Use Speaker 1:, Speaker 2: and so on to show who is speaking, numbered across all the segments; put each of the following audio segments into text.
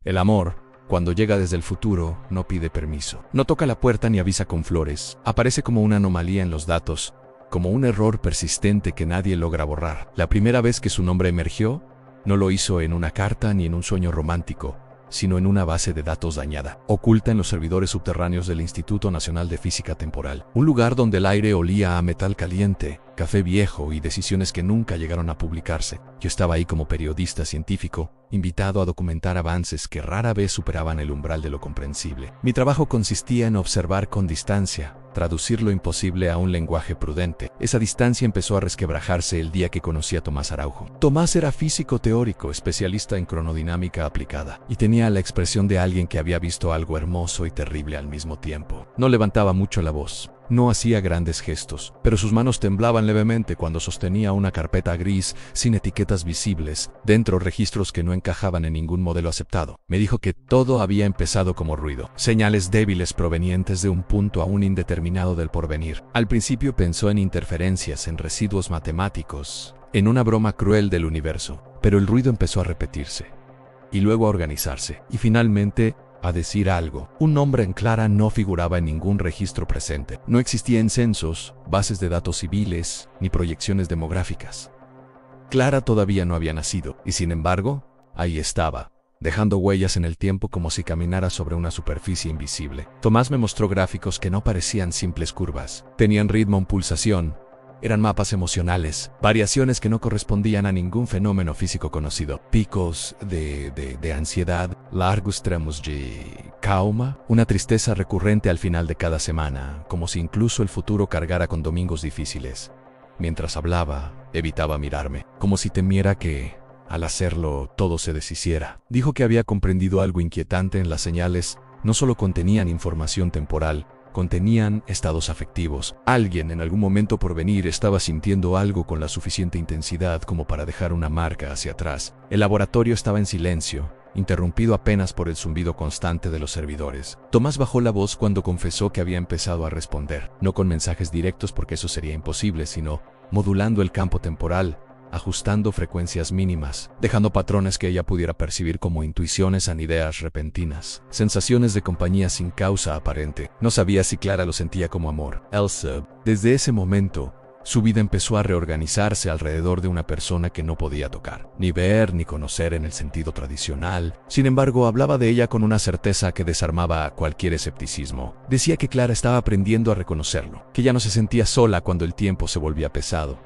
Speaker 1: El amor, cuando llega desde el futuro, no pide permiso. No toca la puerta ni avisa con flores. Aparece como una anomalía en los datos, como un error persistente que nadie logra borrar. La primera vez que su nombre emergió, no lo hizo en una carta ni en un sueño romántico, sino en una base de datos dañada, oculta en los servidores subterráneos del Instituto Nacional de Física Temporal. Un lugar donde el aire olía a metal caliente, café viejo y decisiones que nunca llegaron a publicarse. Yo estaba ahí como periodista científico, invitado a documentar avances que rara vez superaban el umbral de lo comprensible. Mi trabajo consistía en observar con distancia, traducir lo imposible a un lenguaje prudente. Esa distancia empezó a resquebrajarse el día que conocí a Tomás Araujo. Tomás era físico teórico, especialista en cronodinámica aplicada, y tenía la expresión de alguien que había visto algo hermoso y terrible al mismo tiempo. No levantaba mucho la voz. No hacía grandes gestos, pero sus manos temblaban levemente cuando sostenía una carpeta gris sin etiquetas visibles, dentro registros que no encajaban en ningún modelo aceptado. Me dijo que todo había empezado como ruido, señales débiles provenientes de un punto aún indeterminado del porvenir. Al principio pensó en interferencias, en residuos matemáticos, en una broma cruel del universo, pero el ruido empezó a repetirse, y luego a organizarse, y finalmente a decir algo. Un nombre en Clara no figuraba en ningún registro presente. No existían censos, bases de datos civiles, ni proyecciones demográficas. Clara todavía no había nacido, y sin embargo, ahí estaba, dejando huellas en el tiempo como si caminara sobre una superficie invisible. Tomás me mostró gráficos que no parecían simples curvas. Tenían ritmo en pulsación. Eran mapas emocionales, variaciones que no correspondían a ningún fenómeno físico conocido. Picos de ansiedad, largos tramos de calma, una tristeza recurrente al final de cada semana, como si incluso el futuro cargara con domingos difíciles. Mientras hablaba, evitaba mirarme, como si temiera que, al hacerlo, todo se deshiciera. Dijo que había comprendido algo inquietante en las señales. No solo contenían información temporal, contenían estados afectivos. Alguien en algún momento por venir estaba sintiendo algo con la suficiente intensidad como para dejar una marca hacia atrás. El laboratorio estaba en silencio, interrumpido apenas por el zumbido constante de los servidores. Tomás bajó la voz cuando confesó que había empezado a responder, no con mensajes directos porque eso sería imposible, sino modulando el campo temporal, ajustando frecuencias mínimas, dejando patrones que ella pudiera percibir como intuiciones en ideas repentinas, sensaciones de compañía sin causa aparente. No sabía si Clara lo sentía como amor. Elsa, desde ese momento, su vida empezó a reorganizarse alrededor de una persona que no podía tocar, ni ver ni conocer en el sentido tradicional. Sin embargo, hablaba de ella con una certeza que desarmaba cualquier escepticismo. Decía que Clara estaba aprendiendo a reconocerlo, que ya no se sentía sola cuando el tiempo se volvía pesado.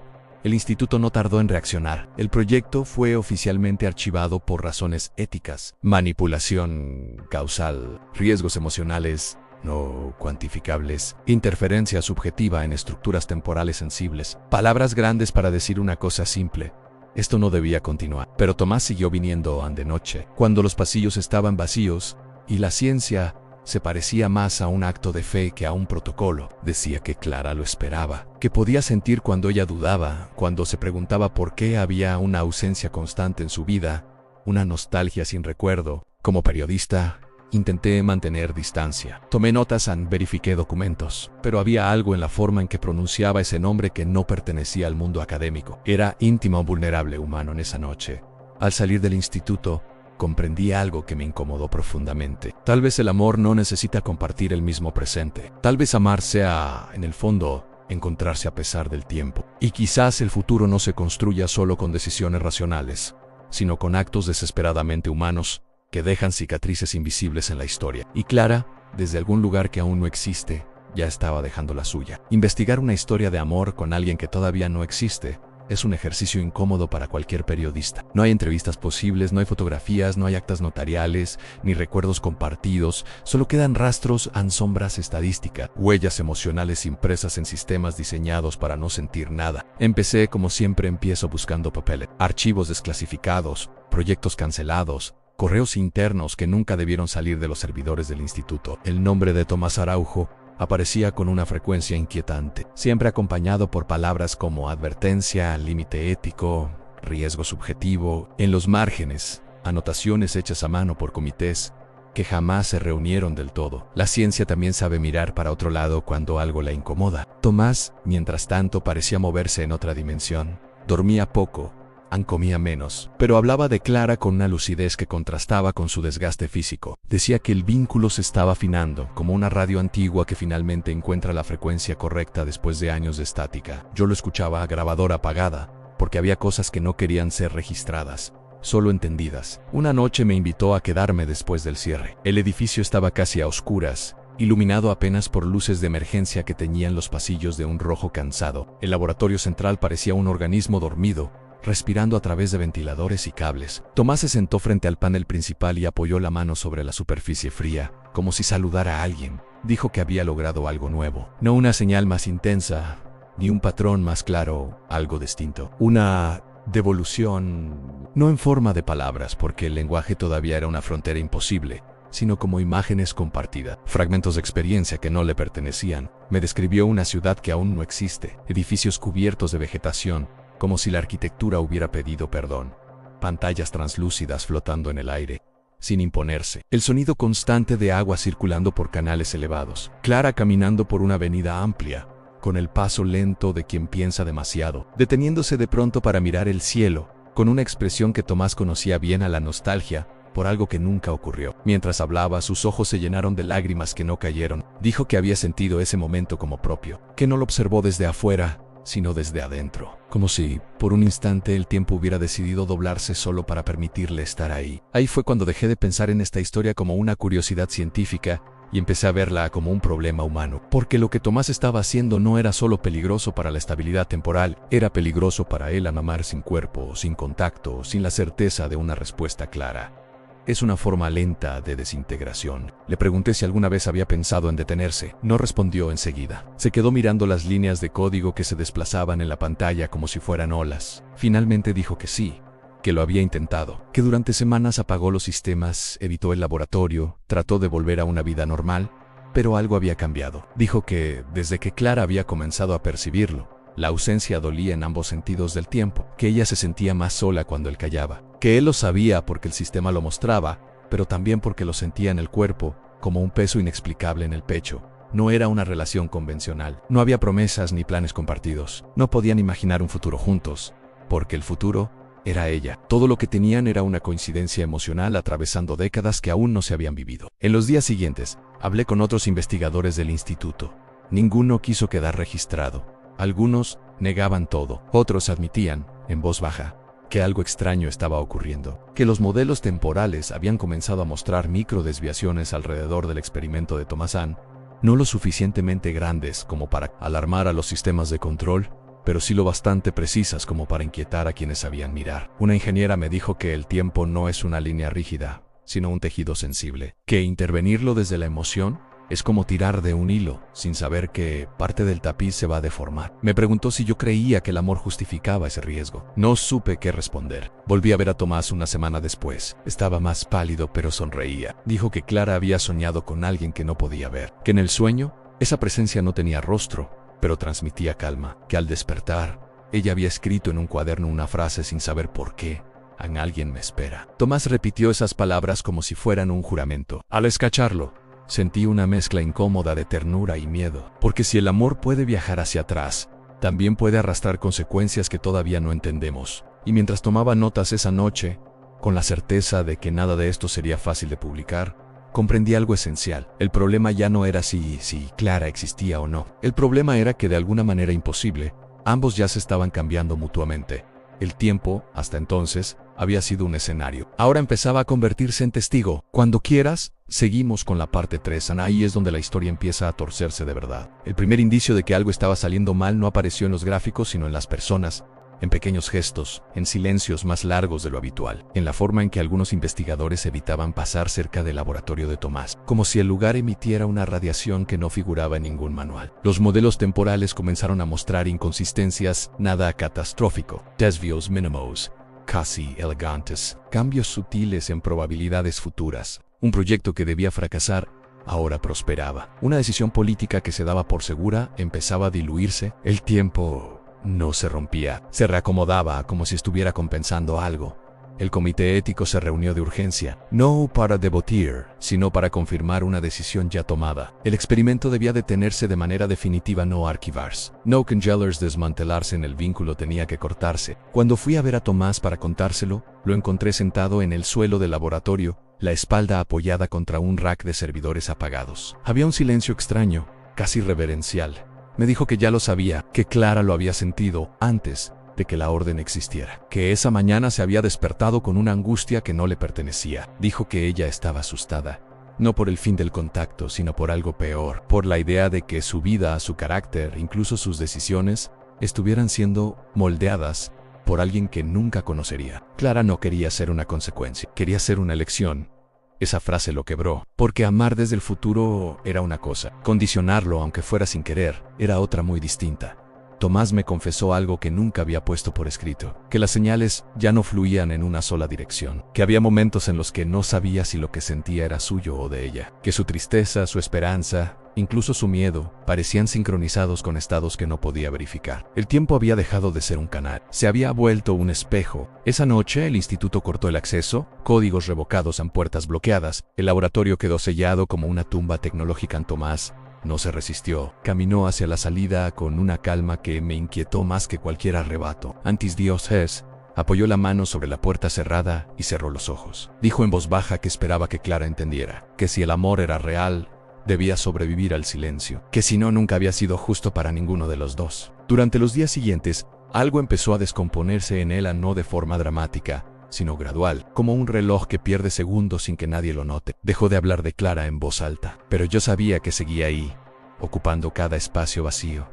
Speaker 1: El instituto no tardó en reaccionar. El proyecto fue oficialmente archivado por razones éticas, manipulación causal, riesgos emocionales no cuantificables, interferencia subjetiva en estructuras temporales sensibles. Palabras grandes para decir una cosa simple. Esto no debía continuar. Pero Tomás siguió viniendo de noche, cuando los pasillos estaban vacíos y la ciencia se parecía más a un acto de fe que a un protocolo. Decía que Clara lo esperaba, que podía sentir cuando ella dudaba, cuando se preguntaba por qué había una ausencia constante en su vida, una nostalgia sin recuerdo. Como periodista, intenté mantener distancia. Tomé notas y verifiqué documentos, pero había algo en la forma en que pronunciaba ese nombre que no pertenecía al mundo académico. Era íntimo vulnerable humano en esa noche. Al salir del instituto, comprendí algo que me incomodó profundamente. Tal vez el amor no necesita compartir el mismo presente. Tal vez amar sea, en el fondo, encontrarse a pesar del tiempo. Y quizás el futuro no se construya solo con decisiones racionales, sino con actos desesperadamente humanos que dejan cicatrices invisibles en la historia. Y Clara, desde algún lugar que aún no existe, ya estaba dejando la suya. Investigar una historia de amor con alguien que todavía no existe es un ejercicio incómodo para cualquier periodista. No hay entrevistas posibles, no hay fotografías, no hay actas notariales, ni recuerdos compartidos. Solo quedan rastros y sombras estadísticas, huellas emocionales impresas en sistemas diseñados para no sentir nada. Empecé como siempre empiezo, buscando papeles, archivos desclasificados, proyectos cancelados, correos internos que nunca debieron salir de los servidores del instituto. El nombre de Tomás Araujo aparecía con una frecuencia inquietante, siempre acompañado por palabras como advertencia, límite ético, riesgo subjetivo. En los márgenes, anotaciones hechas a mano por comités que jamás se reunieron del todo. La ciencia también sabe mirar para otro lado cuando algo la incomoda. Tomás, mientras tanto, parecía moverse en otra dimensión. Dormía poco, Ann comía menos, pero hablaba de Clara con una lucidez que contrastaba con su desgaste físico. Decía que el vínculo se estaba afinando, como una radio antigua que finalmente encuentra la frecuencia correcta después de años de estática. Yo lo escuchaba a grabadora apagada, porque había cosas que no querían ser registradas, solo entendidas. Una noche me invitó a quedarme después del cierre. El edificio estaba casi a oscuras, iluminado apenas por luces de emergencia que teñían los pasillos de un rojo cansado. El laboratorio central parecía un organismo dormido, respirando a través de ventiladores y cables. Tomás se sentó frente al panel principal y apoyó la mano sobre la superficie fría, como si saludara a alguien. Dijo que había logrado algo nuevo. No una señal más intensa, ni un patrón más claro, algo distinto. Una devolución, no en forma de palabras, porque el lenguaje todavía era una frontera imposible, sino como imágenes compartidas, fragmentos de experiencia que no le pertenecían. Me describió una ciudad que aún no existe, edificios cubiertos de vegetación, como si la arquitectura hubiera pedido perdón, pantallas translúcidas flotando en el aire, sin imponerse, el sonido constante de agua circulando por canales elevados, Clara caminando por una avenida amplia, con el paso lento de quien piensa demasiado, deteniéndose de pronto para mirar el cielo, con una expresión que Tomás conocía bien a la nostalgia, por algo que nunca ocurrió. Mientras hablaba, sus ojos se llenaron de lágrimas que no cayeron. Dijo que había sentido ese momento como propio, que no lo observó desde afuera, sino desde adentro, como si, por un instante, el tiempo hubiera decidido doblarse solo para permitirle estar ahí. Ahí fue cuando dejé de pensar en esta historia como una curiosidad científica y empecé a verla como un problema humano, porque lo que Tomás estaba haciendo no era solo peligroso para la estabilidad temporal, era peligroso para él al amar sin cuerpo, sin contacto, sin la certeza de una respuesta clara. Es una forma lenta de desintegración. Le pregunté si alguna vez había pensado en detenerse. No respondió enseguida. Se quedó mirando las líneas de código que se desplazaban en la pantalla como si fueran olas. Finalmente dijo que sí, que lo había intentado, que durante semanas apagó los sistemas, evitó el laboratorio, trató de volver a una vida normal, pero algo había cambiado. Dijo que, desde que Clara había comenzado a percibirlo, la ausencia dolía en ambos sentidos del tiempo, que ella se sentía más sola cuando él callaba, que él lo sabía porque el sistema lo mostraba, pero también porque lo sentía en el cuerpo, como un peso inexplicable en el pecho. No era una relación convencional, no había promesas ni planes compartidos, no podían imaginar un futuro juntos, porque el futuro era ella. Todo lo que tenían era una coincidencia emocional atravesando décadas que aún no se habían vivido. En los días siguientes, hablé con otros investigadores del instituto. Ninguno quiso quedar registrado. Algunos negaban todo, otros admitían, en voz baja, que algo extraño estaba ocurriendo, que los modelos temporales habían comenzado a mostrar microdesviaciones alrededor del experimento de Thomas Hahn, no lo suficientemente grandes como para alarmar a los sistemas de control, pero sí lo bastante precisas como para inquietar a quienes sabían mirar. Una ingeniera me dijo que el tiempo no es una línea rígida, sino un tejido sensible, que intervenirlo desde la emoción es como tirar de un hilo, sin saber que parte del tapiz se va a deformar. Me preguntó si yo creía que el amor justificaba ese riesgo. No supe qué responder. Volví a ver a Tomás una semana después. Estaba más pálido, pero sonreía. Dijo que Clara había soñado con alguien que no podía ver, que en el sueño, esa presencia no tenía rostro, pero transmitía calma, que al despertar, ella había escrito en un cuaderno una frase sin saber por qué. Alguien me espera. Tomás repitió esas palabras como si fueran un juramento. Al escucharlo, sentí una mezcla incómoda de ternura y miedo, porque si el amor puede viajar hacia atrás, también puede arrastrar consecuencias que todavía no entendemos. Y mientras tomaba notas esa noche, con la certeza de que nada de esto sería fácil de publicar, comprendí algo esencial. El problema ya no era si Clara existía o no. El problema era que de alguna manera imposible, ambos ya se estaban cambiando mutuamente. El tiempo, hasta entonces, había sido un escenario. Ahora empezaba a convertirse en testigo. Cuando quieras, seguimos con la parte 3. Ahí es donde la historia empieza a torcerse de verdad. El primer indicio de que algo estaba saliendo mal no apareció en los gráficos, sino en las personas, en pequeños gestos, en silencios más largos de lo habitual, en la forma en que algunos investigadores evitaban pasar cerca del laboratorio de Tomás, como si el lugar emitiera una radiación que no figuraba en ningún manual. Los modelos temporales comenzaron a mostrar inconsistencias, nada catastrófico, desvíos mínimos, casi elegantes, cambios sutiles en probabilidades futuras. Un proyecto que debía fracasar ahora prosperaba. Una decisión política que se daba por segura empezaba a diluirse. El tiempo no se rompía, se reacomodaba como si estuviera compensando algo. El comité ético se reunió de urgencia, no para debatir, sino para confirmar una decisión ya tomada. El experimento debía detenerse de manera definitiva, no archivarse. No congelarse, desmantelarse en el vínculo tenía que cortarse. Cuando fui a ver a Tomás para contárselo, lo encontré sentado en el suelo del laboratorio, la espalda apoyada contra un rack de servidores apagados. Había un silencio extraño, casi reverencial. Me dijo que ya lo sabía, que Clara lo había sentido antes de que la orden existiera, que esa mañana se había despertado con una angustia que no le pertenecía. Dijo que ella estaba asustada, no por el fin del contacto, sino por algo peor, por la idea de que su vida, su carácter, incluso sus decisiones, estuvieran siendo moldeadas por alguien que nunca conocería. Clara no quería ser una consecuencia, quería ser una elección. Esa frase lo quebró, porque amar desde el futuro era una cosa, condicionarlo, aunque fuera sin querer, era otra muy distinta. Tomás me confesó algo que nunca había puesto por escrito, que las señales ya no fluían en una sola dirección, que había momentos en los que no sabía si lo que sentía era suyo o de ella, que su tristeza, su esperanza, incluso su miedo, parecían sincronizados con estados que no podía verificar. El tiempo había dejado de ser un canal, se había vuelto un espejo. Esa noche el instituto cortó el acceso, códigos revocados en puertas bloqueadas, el laboratorio quedó sellado como una tumba tecnológica en Tomás. No se resistió, caminó hacia la salida con una calma que me inquietó más que cualquier arrebato. Antes Dios es, apoyó la mano sobre la puerta cerrada y cerró los ojos. Dijo en voz baja que esperaba que Clara entendiera, que si el amor era real, debía sobrevivir al silencio, que si no, nunca había sido justo para ninguno de los dos. Durante los días siguientes, algo empezó a descomponerse en ella, no de forma dramática, sino gradual, como un reloj que pierde segundos sin que nadie lo note. Dejó de hablar de Clara en voz alta, pero yo sabía que seguía ahí, ocupando cada espacio vacío.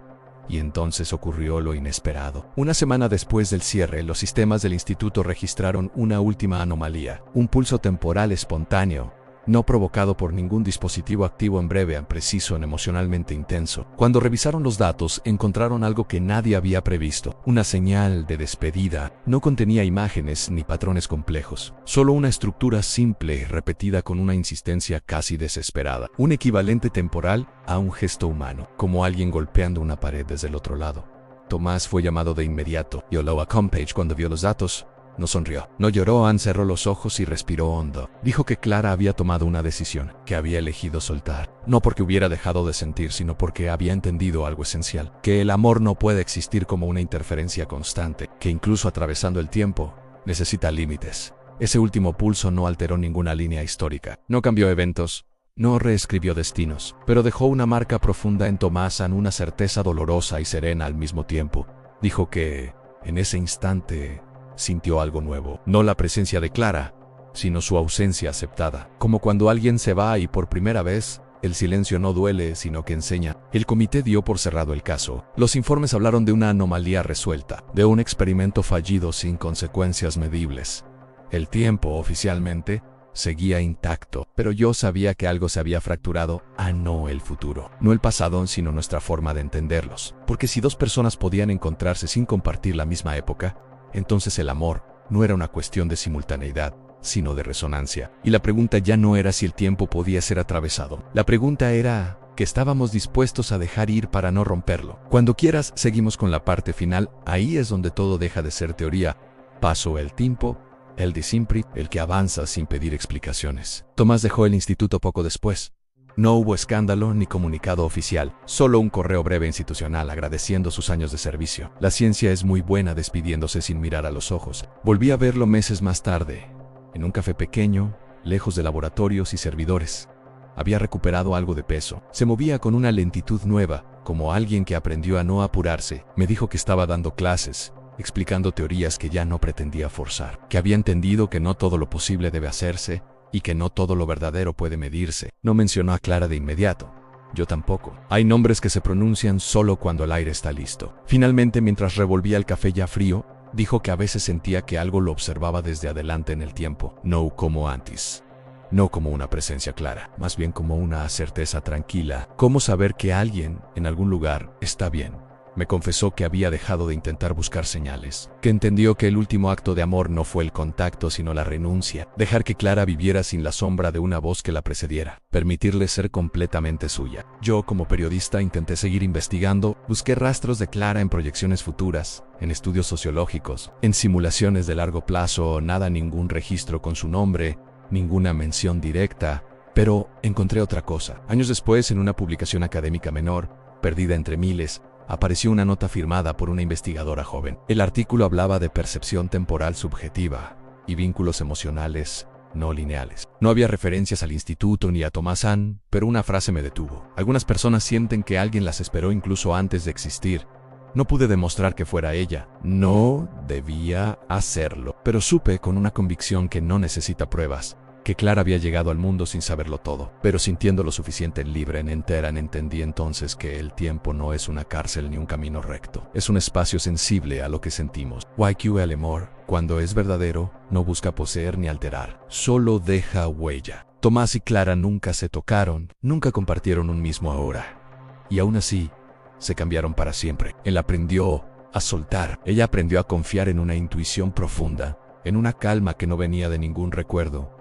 Speaker 1: Y entonces ocurrió lo inesperado. Una semana después del cierre, los sistemas del instituto registraron una última anomalía, un pulso temporal espontáneo, no provocado por ningún dispositivo activo, en breve, preciso, emocionalmente intenso. Cuando revisaron los datos, encontraron algo que nadie había previsto. Una señal de despedida. No contenía imágenes ni patrones complejos. Solo una estructura simple, repetida con una insistencia casi desesperada. Un equivalente temporal a un gesto humano, como alguien golpeando una pared desde el otro lado. Tomás fue llamado de inmediato, y Oloa Compage, cuando vio los datos, no sonrió, no lloró, cerró los ojos y respiró hondo. Dijo que Clara había tomado una decisión, que había elegido soltar. No porque hubiera dejado de sentir, sino porque había entendido algo esencial. Que el amor no puede existir como una interferencia constante, que incluso atravesando el tiempo, necesita límites. Ese último pulso no alteró ninguna línea histórica, no cambió eventos, no reescribió destinos, pero dejó una marca profunda en Tomás, una certeza dolorosa y serena al mismo tiempo. Dijo que, en ese instante, sintió algo nuevo, no la presencia de Clara, sino su ausencia aceptada. Como cuando alguien se va y por primera vez, el silencio no duele, sino que enseña. El comité dio por cerrado el caso. Los informes hablaron de una anomalía resuelta, de un experimento fallido sin consecuencias medibles. El tiempo, oficialmente, seguía intacto, pero yo sabía que algo se había fracturado, no el futuro, no el pasado, sino nuestra forma de entenderlos. Porque si dos personas podían encontrarse sin compartir la misma época, entonces el amor no era una cuestión de simultaneidad, sino de resonancia. Y la pregunta ya no era si el tiempo podía ser atravesado. La pregunta era que estábamos dispuestos a dejar ir para no romperlo. Cuando quieras, seguimos con la parte final. Ahí es donde todo deja de ser teoría. Pasó el tiempo, el de siempre, el que avanza sin pedir explicaciones. Tomás dejó el instituto poco después. No hubo escándalo ni comunicado oficial, solo un correo breve institucional agradeciendo sus años de servicio. La ciencia es muy buena despidiéndose sin mirar a los ojos. Volví a verlo meses más tarde, en un café pequeño, lejos de laboratorios y servidores. Había recuperado algo de peso. Se movía con una lentitud nueva, como alguien que aprendió a no apurarse. Me dijo que estaba dando clases, explicando teorías que ya no pretendía forzar, que había entendido que no todo lo posible debe hacerse, y que no todo lo verdadero puede medirse. No mencionó a Clara de inmediato. Yo tampoco. Hay nombres que se pronuncian solo cuando el aire está listo. Finalmente, mientras revolvía el café ya frío, dijo que a veces sentía que algo lo observaba desde adelante en el tiempo. No como antes. No como una presencia clara, más bien como una certeza tranquila. Cómo saber que alguien, en algún lugar, está bien. Me confesó que había dejado de intentar buscar señales, que entendió que el último acto de amor no fue el contacto sino la renuncia, dejar que Clara viviera sin la sombra de una voz que la precediera, permitirle ser completamente suya. Yo, como periodista, intenté seguir investigando, busqué rastros de Clara en proyecciones futuras, en estudios sociológicos, en simulaciones de largo plazo, nada, ningún registro con su nombre, ninguna mención directa, pero encontré otra cosa. Años después, en una publicación académica menor, perdida entre miles, apareció una nota firmada por una investigadora joven. El artículo hablaba de percepción temporal subjetiva y vínculos emocionales no lineales. No había referencias al instituto ni a Thomas Hahn, pero una frase me detuvo. Algunas personas sienten que alguien las esperó incluso antes de existir. No pude demostrar que fuera ella. No debía hacerlo. Pero supe con una convicción que no necesita pruebas, que Clara había llegado al mundo sin saberlo todo, pero sintiendo lo suficiente libre en entera, entendí entonces que el tiempo no es una cárcel ni un camino recto. Es un espacio sensible a lo que sentimos. YQL amor, cuando es verdadero, no busca poseer ni alterar, solo deja huella. Tomás y Clara nunca se tocaron, nunca compartieron un mismo ahora. Y aún así, se cambiaron para siempre. Él aprendió a soltar. Ella aprendió a confiar en una intuición profunda, en una calma que no venía de ningún recuerdo.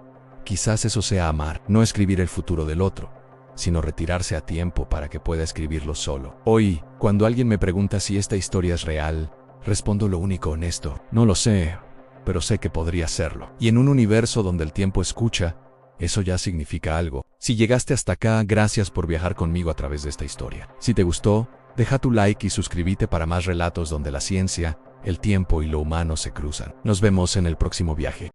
Speaker 1: Quizás eso sea amar, no escribir el futuro del otro, sino retirarse a tiempo para que pueda escribirlo solo. Hoy, cuando alguien me pregunta si esta historia es real, respondo lo único honesto. No lo sé, pero sé que podría serlo. Y en un universo donde el tiempo escucha, eso ya significa algo. Si llegaste hasta acá, gracias por viajar conmigo a través de esta historia. Si te gustó, deja tu like y suscríbete para más relatos donde la ciencia, el tiempo y lo humano se cruzan. Nos vemos en el próximo viaje.